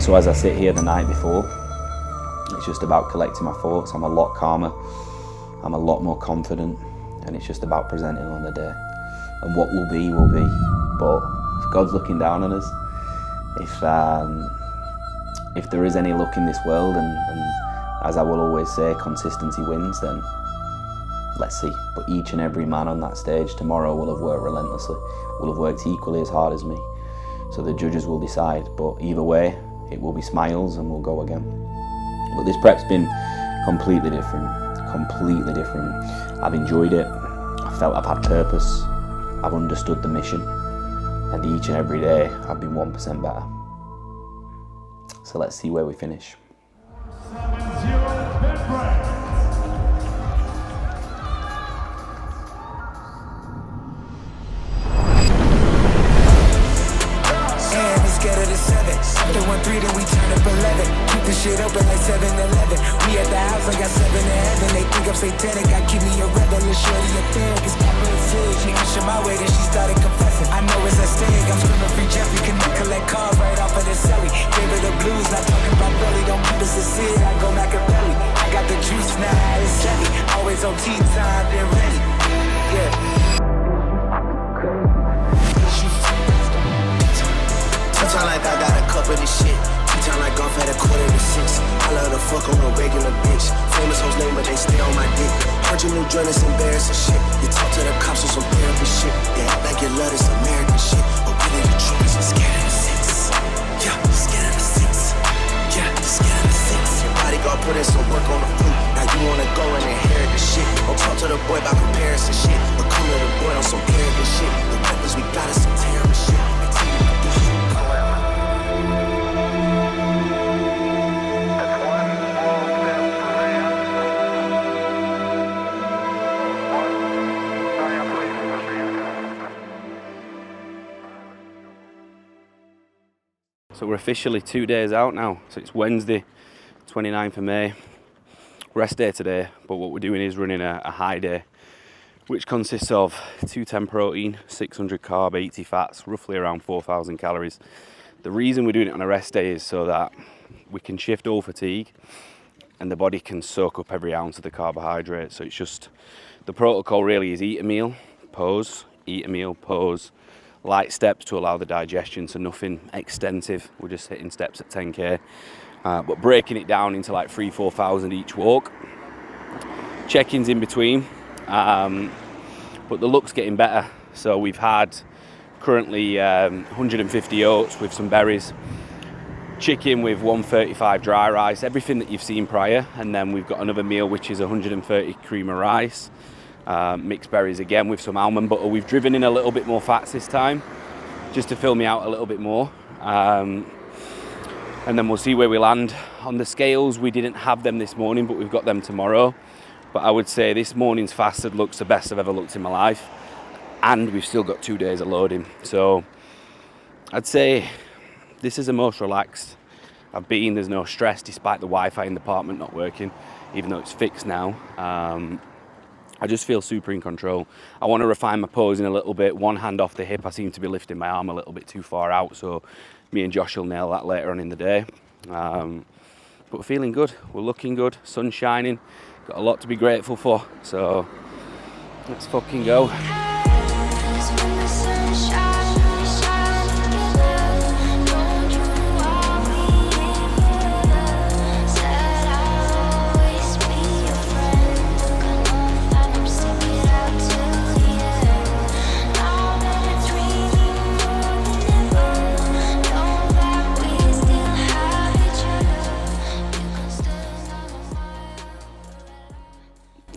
So as I sit here the night before, it's just about collecting my thoughts. I'm a lot calmer, I'm a lot more confident, and it's just about presenting on the day. And what will be, will be. But if God's looking down on us, if there is any luck in this world, and as I will always say, consistency wins, then let's see. But each and every man on that stage tomorrow will have worked relentlessly, will have worked equally as hard as me. So the judges will decide, but either way, it will be smiles and we'll go again. But this prep's been completely different. I've enjoyed it. I felt I've had purpose. I've understood the mission. And each and every day, I've been 1% better. So let's see where we finish. 7-0, Bray. After 1-3, then we turn up 11. Keep the shit open like 7-11. We at the house, I got 7 in heaven. They think I'm satanic, I keep me a rebel. A shorty a therapist, Papa is sick. She ushered my way, then she started confessing. I know it's a stake, I'm screaming free Jeffrey. Cannot collect cars right off of the celly. Gave her the blues, not talking about belly. Don't keep us a seed, I go Machiavelli. I got the juice now, it's heavy. Always on tea time, been ready. Yeah. Two-time like I got a cup of this shit. Two-time like golf at 5:45. I love to fuck on a regular bitch. Famous hoes name, but they stay on my dick. Heard your new joint is embarrassing shit. You talk to the cops on some therapy shit. They act like you love this American shit, but really the truth is you're scared of the six. Yeah, scared of the six. Yeah, scared of the six. Your bodyguard put in some work on the flute. Now you wanna go and inherit the shit. Don't talk to the boy about comparison shit, but come to the boy on some arrogant shit. The weapons we got is some terrible shit. So we're officially 2 days out now. So it's Wednesday, 29th of May. Rest day today, but what we're doing is running a high day, which consists of 210 protein, 600 carb, 80 fats, roughly around 4,000 calories. The reason we're doing it on a rest day is so that we can shift all fatigue and the body can soak up every ounce of the carbohydrate. So it's just, the protocol really is eat a meal, pause, eat a meal, pause, light steps to allow the digestion, so nothing extensive. We're just hitting steps at 10k, but breaking it down into like 3,000-4,000 each walk. Check-ins in between, but the look's getting better. So we've had currently 150 oats with some berries, chicken with 135 dry rice, everything that you've seen prior, and then we've got another meal which is 130 cream of rice. Mixed berries again with some almond butter. We've driven in a little bit more fats this time, just to fill me out a little bit more. And then we'll see where we land. On the scales, we didn't have them this morning, but we've got them tomorrow. But I would say this morning's fasted looks the best I've ever looked in my life. And we've still got 2 days of loading. So I'd say this is the most relaxed I've been. There's no stress despite the Wi-Fi in the apartment not working, even though it's fixed now. I just feel super in control. I want to refine my posing a little bit. One hand off the hip. I seem to be lifting my arm a little bit too far out, so me and Josh will nail that later on in the day. But we're feeling good. We're looking good. Sun's shining. Got a lot to be grateful for. So let's fucking go.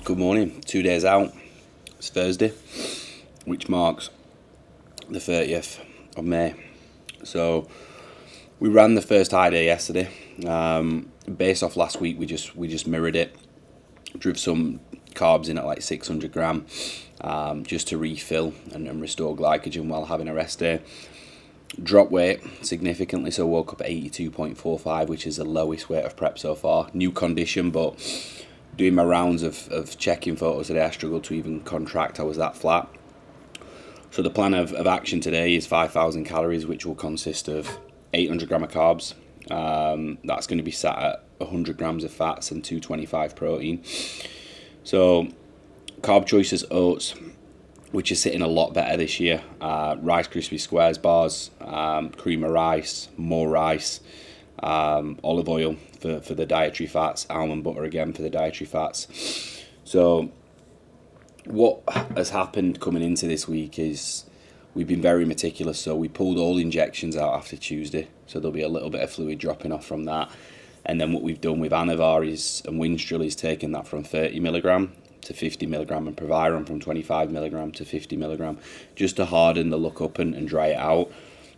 Good morning, 2 days out. It's Thursday, which marks the 30th of May. So we ran the first high day yesterday. Based off last week, we just mirrored it. Drew some carbs in at like 600 gram, just to refill and restore glycogen while having a rest day. Dropped weight significantly, so woke up at 82.45, which is the lowest weight of prep so far. New condition, but doing my rounds of checking photos today, I struggled to even contract. I was that flat. So the plan of action today is 5,000 calories, which will consist of 800 gram of carbs, That's going to be sat at 100 grams of fats and 225 protein. So carb choices: oats, which is sitting a lot better this year. Rice Krispie Squares bars, cream of rice, more rice, olive oil for the dietary fats, almond butter again for the dietary fats. So what has happened coming into this week is we've been very meticulous. So we pulled all injections out after Tuesday, so there'll be a little bit of fluid dropping off from that. And then what we've done with Anavar and Winstrol is taken that from 30 milligram to 50 milligram, and Proviron from 25 milligram to 50 milligram, just to harden the look up and dry it out.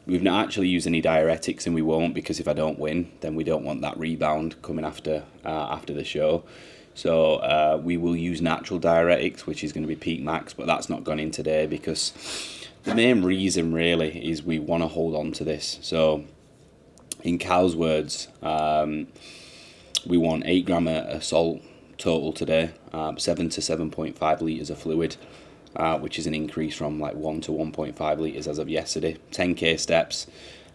We've not actually used any diuretics, and we won't, because if I don't win, then we don't want that rebound coming after the show. So we will use natural diuretics, which is going to be Peak Max, but that's not gone in today, because the main reason really is we want to hold on to this. So in Cal's words, we want 8 gram of salt total today, 7 to 7.5 litres of fluid, which is an increase from like 1 to 1.5 litres as of yesterday. 10k steps,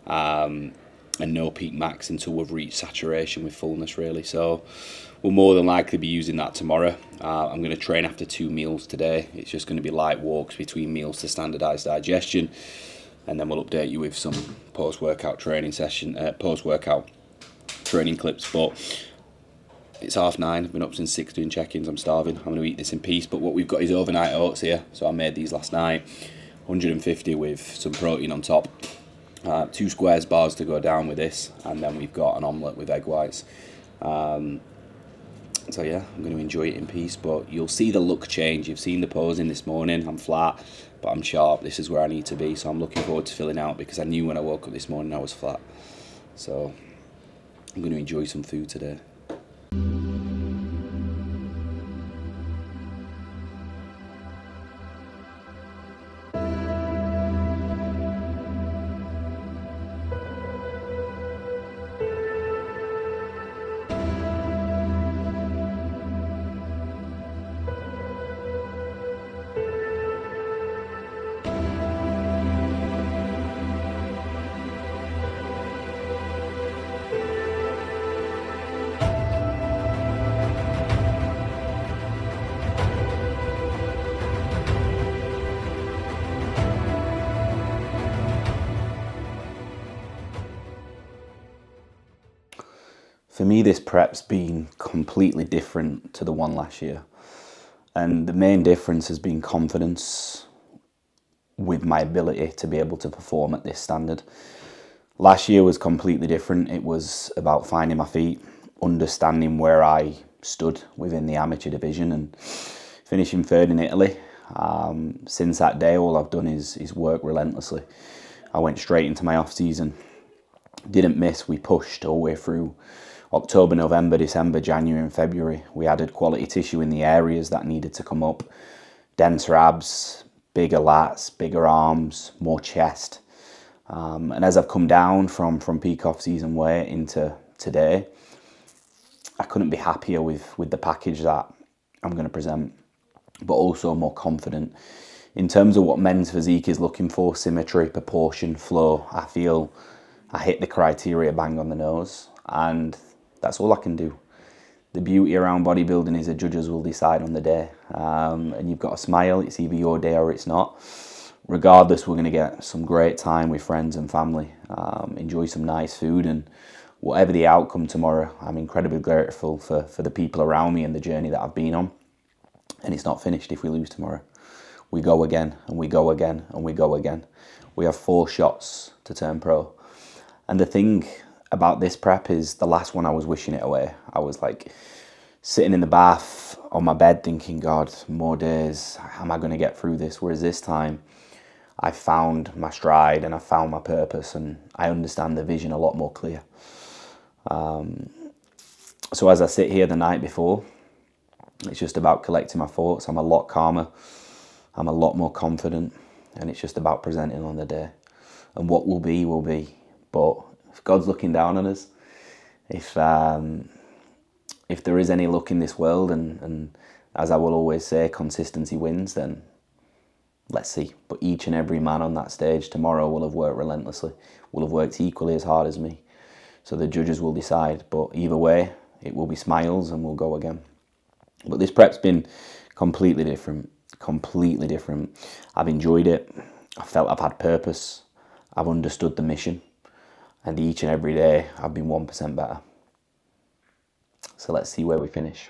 and no Peak Max until we've reached saturation with fullness really. So we'll more than likely be using that tomorrow. I'm going to train after 2 meals today. It's just going to be light walks between meals to standardise digestion, and then we'll update you with some post-workout training clips. But it's 9:30. I've been up since 6 doing check-ins. I'm starving. I'm going to eat this in peace. But what we've got is overnight oats here. So I made these last night, 150 with some protein on top. 2 squares bars to go down with this, and then we've got an omelette with egg whites. So yeah, I'm going to enjoy it in peace, but you'll see the look change. You've seen the posing this morning. I'm flat, but I'm sharp. This is where I need to be, so I'm looking forward to filling out, because I knew when I woke up this morning I was flat. So I'm going to enjoy some food today. For me, this prep's been completely different to the one last year. And the main difference has been confidence with my ability to be able to perform at this standard. Last year was completely different. It was about finding my feet, understanding where I stood within the amateur division, and finishing third in Italy. Since that day, all I've done is work relentlessly. I went straight into my off-season. Didn't miss. We pushed all the way through October, November, December, January and February. We added quality tissue in the areas that needed to come up. Denser abs, bigger lats, bigger arms, more chest. And as I've come down from peak off-season weight into today, I couldn't be happier with the package that I'm going to present, but also more confident. In terms of what men's physique is looking for, symmetry, proportion, flow, I feel I hit the criteria bang on the nose, and that's all I can do. The beauty around bodybuilding is the judges will decide on the day, and you've got to smile. It's either your day or it's not. Regardless, we're going to get some great time with friends and family, enjoy some nice food, and whatever the outcome tomorrow, I'm incredibly grateful for the people around me and the journey that I've been on. And it's not finished if we lose tomorrow. We go again, and we go again, and we go again. We have 4 shots to turn pro. And the thing about this prep is the last one I was wishing it away. I was like sitting in the bath on my bed thinking, God, more days, how am I going to get through this? Whereas this time I found my stride and I found my purpose, and I understand the vision a lot more clear. So as I sit here the night before, it's just about collecting my thoughts. I'm a lot calmer, I'm a lot more confident, and it's just about presenting on the day. And what will be, will be. But if God's looking down on us, if there is any luck in this world, and as I will always say, consistency wins, then let's see. But each and every man on that stage tomorrow will have worked relentlessly, will have worked equally as hard as me. So the judges will decide, but either way, it will be smiles and we'll go again. But this prep's been completely different. I've enjoyed it. I felt I've had purpose. I've understood the mission. And each and every day, I've been 1% better. So let's see where we finish.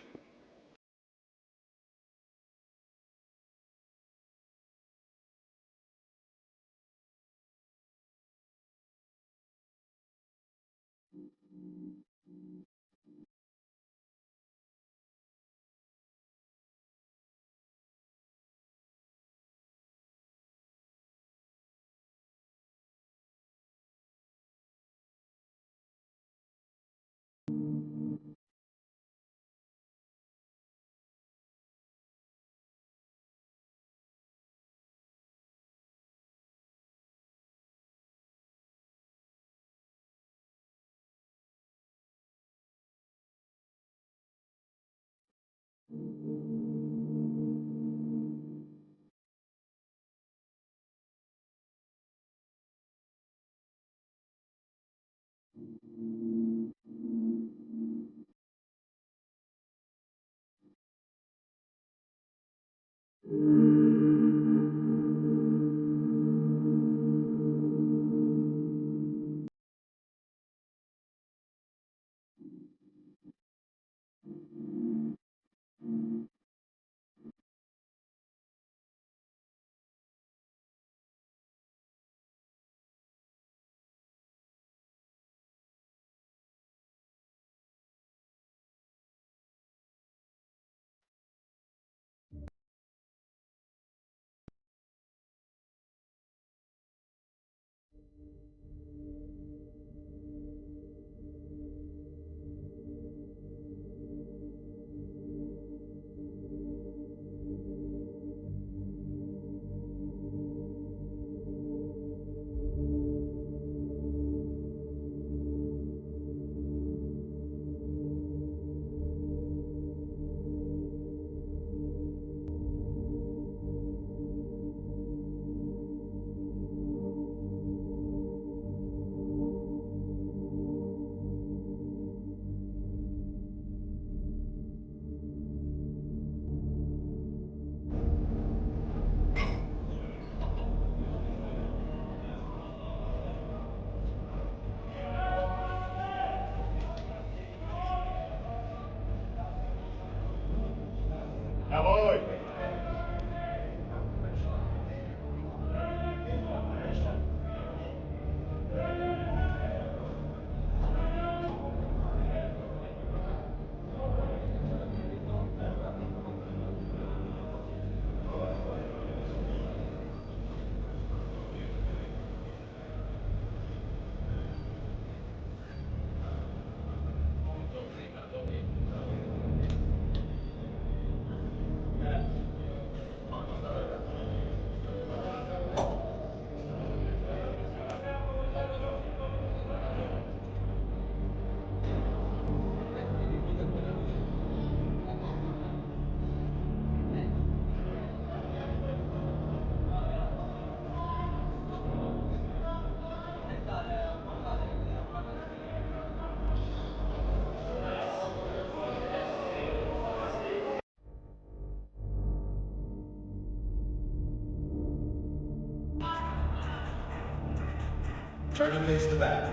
Turn and face the back.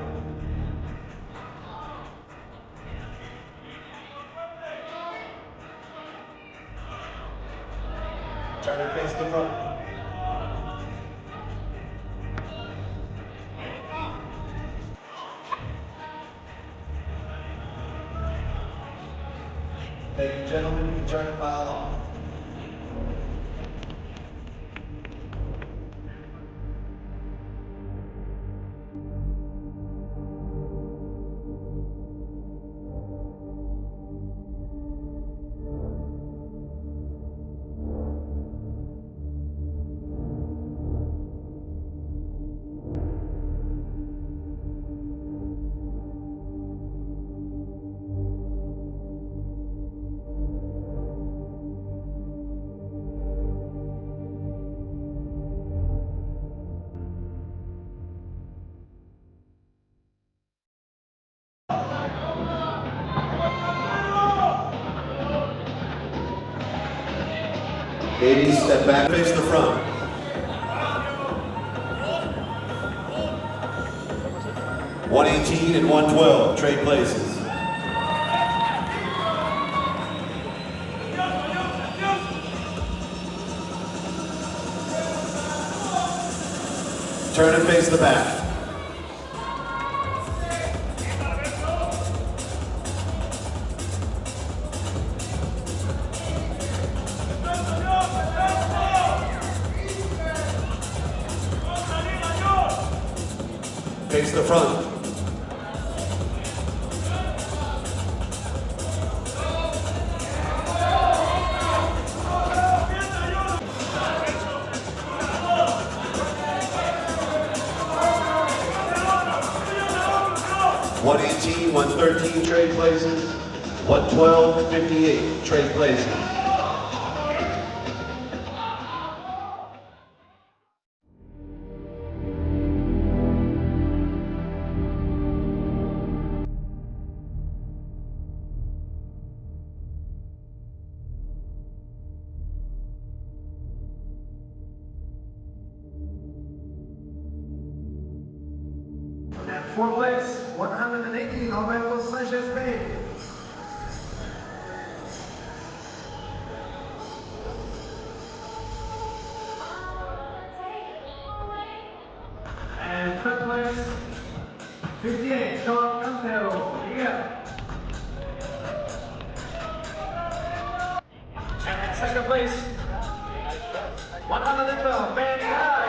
Turn and face the front. Ladies and gentlemen, you can turn and file off. Ladies, step back, face the front. .118 and 112, trade places. Turn and face the back. Face the front. .118, 113 trade places. 112, 58 trade places. Fourth place, 118, Alberto Sanchez Bay. And third place, 58, Sean Campbell. Yeah. And second place, 112, Ben Guy.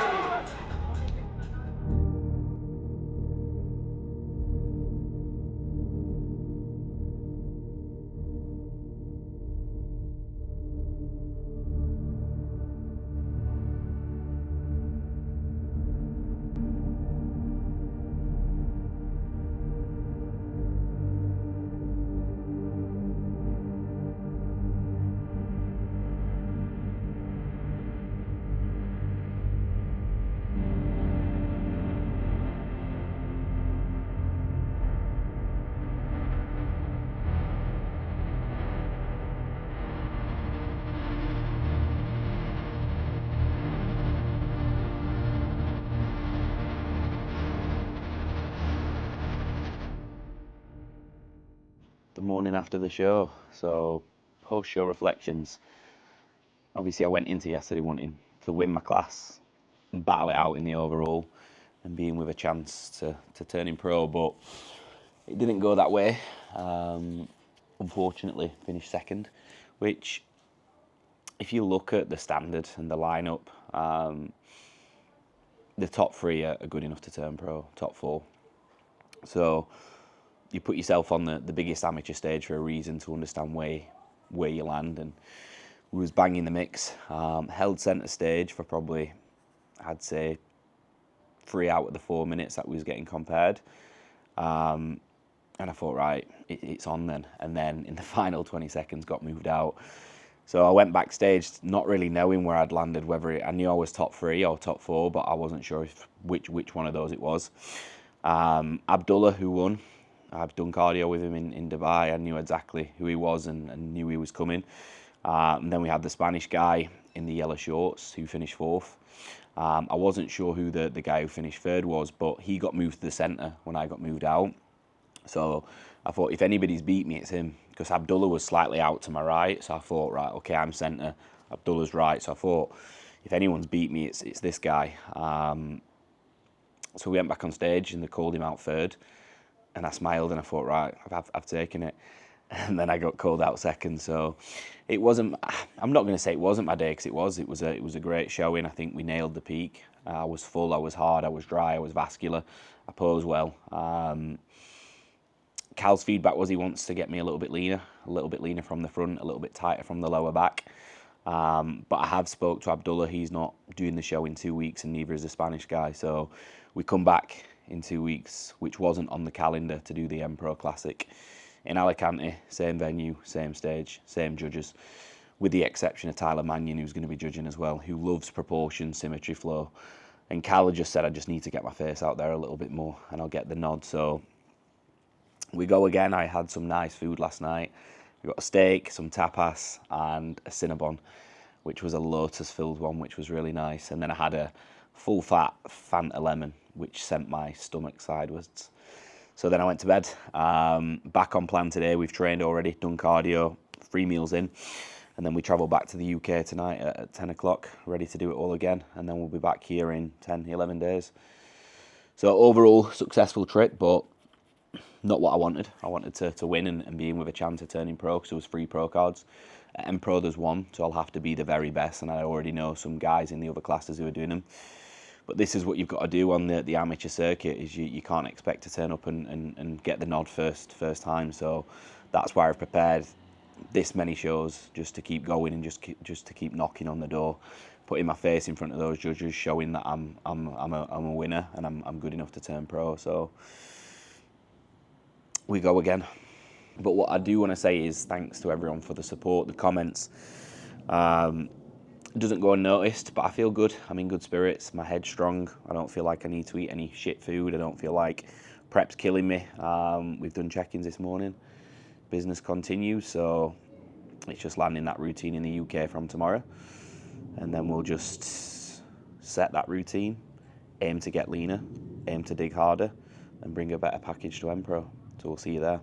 The morning after the show, so post-show reflections. Obviously, I went into yesterday wanting to win my class and battle it out in the overall and being with a chance to turn in pro, but it didn't go that way. Unfortunately, finished second, which, if you look at the standard and the lineup, the top three are good enough to turn pro, top four. So you put yourself on the biggest amateur stage for a reason, to understand where you land, and we was banging the mix. Held centre stage for probably, I'd say, 3 out of the 4 minutes that we was getting compared. And I thought, right, it's on then. And then in the final 20 seconds got moved out. So I went backstage not really knowing where I'd landed, I knew I was top 3 or top 4, but I wasn't sure which one of those it was. Abdullah, who won, I've done cardio with him in Dubai. I knew exactly who he was and knew he was coming. And then we had the Spanish guy in the yellow shorts who finished 4th. I wasn't sure who the guy who finished 3rd was, but he got moved to the centre when I got moved out. So I thought, if anybody's beat me, it's him, because Abdullah was slightly out to my right. So I thought, right, okay, I'm centre, Abdullah's right. So I thought, if anyone's beat me, it's this guy. So we went back on stage and they called him out 3rd. And I smiled and I thought, right, I've taken it. And then I got called out 2nd. So it wasn't, I'm not going to say it wasn't my day, because it was a great showing. I think we nailed the peak. I was full, I was hard, I was dry, I was vascular. I posed well. Cal's feedback was he wants to get me a little bit leaner from the front, a little bit tighter from the lower back. But I have spoke to Abdullah. He's not doing the show in 2 weeks, and neither is the Spanish guy. So we come back in 2 weeks, which wasn't on the calendar, to do the M-Pro Classic in Alicante. Same venue, same stage, same judges, with the exception of Tyler Mannion, who's going to be judging as well, who loves proportion, symmetry, flow. And Cal just said, I just need to get my face out there a little bit more and I'll get the nod. So we go again. I had some nice food last night. We got a steak, some tapas and a Cinnabon, which was a lotus-filled one, which was really nice. And then I had a full-fat Fanta lemon, which sent my stomach sideways. So then I went to bed. Back on plan today. We've trained already, done cardio, 3 meals in. And then we travel back to the UK tonight at 10 o'clock, ready to do it all again. And then we'll be back here in 10, 11 days. So overall, successful trip, but not what I wanted. I wanted to win and be in with a chance of turning pro, because there was 3 pro cards. At M-Pro there's 1, so I'll have to be the very best. And I already know some guys in the other classes who are doing them. But this is what you've got to do on the amateur circuit, is you can't expect to turn up and get the nod first time. So that's why I've prepared this many shows, just to keep going and just to keep knocking on the door, putting my face in front of those judges, showing that I'm a winner and I'm good enough to turn pro. So we go again. But what I do want to say is thanks to everyone for the support, the comments. It doesn't go unnoticed, but I feel good. I'm in good spirits. My head's strong. I don't feel like I need to eat any shit food. I don't feel like prep's killing me. We've done check-ins this morning. Business continues, so it's just landing that routine in the UK from tomorrow, and then we'll just set that routine, aim to get leaner, aim to dig harder, and bring a better package to M-Pro. So we'll see you there.